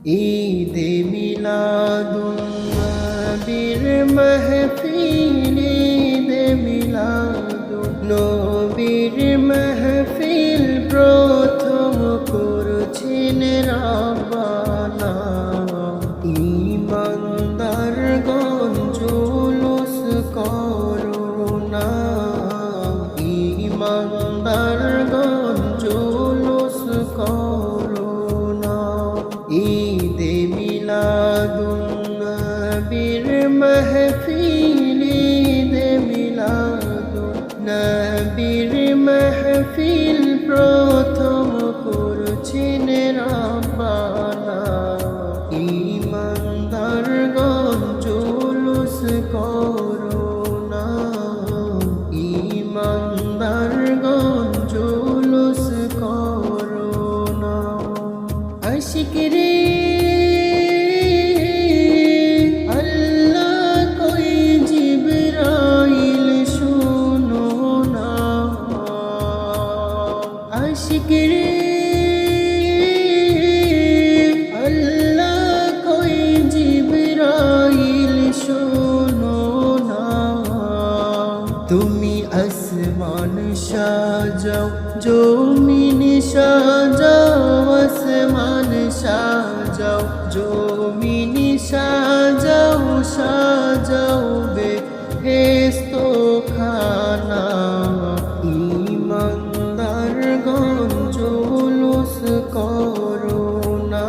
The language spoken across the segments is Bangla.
ঈদে মিলাদুন নবীর মাহফিল, ঈদে মিলাদুন নবীর মাহফিল প্রথম করছেন রাব্বানা। ঈমানদারগণ জুলুস করোনা, ঈমানদারগণ জুলুস করোনা। ঈদে মিলাদুন নবীর মাহফিল, ঈদে মিলাদুন নবীর মাহফিল প্রথম করছেন রাব্বানা। ঈমানদারগণ জুলুস করোনা, ঈমানদারগণ জুলুস করোনা। আশিক রে আল্লাহ কই জিবরাইল শুনো না, আশিক রে আল্লাহ কই জিবরাইল শুনো না। তুমি আসমান সাজাও, জমিন সাজাও, আসমান সাজাও, জমিন সাজাও, সাজাও বেহেশত খানা। ঈমানদারগণ জুলুস করোনা,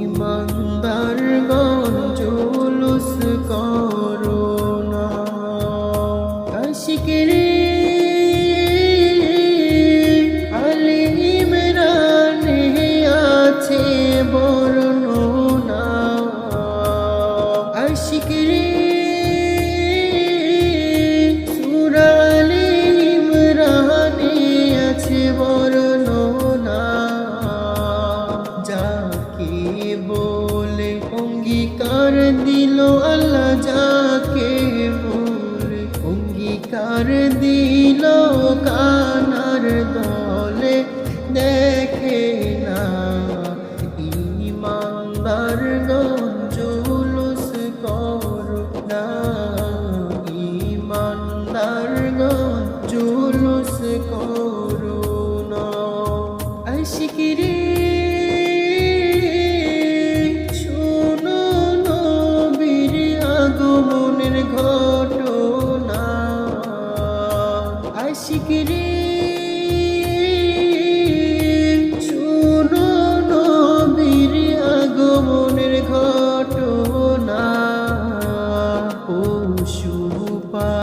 ঈমানদারগণ জুলুস করোনা। আশিক রে আলে ইমরানে আছে বর্ণনা, আশিক রে সূরা আলে ইমরানে আছে বর্ণনা। যাকে বলে অঙ্গীকার দিল আল্লাহ,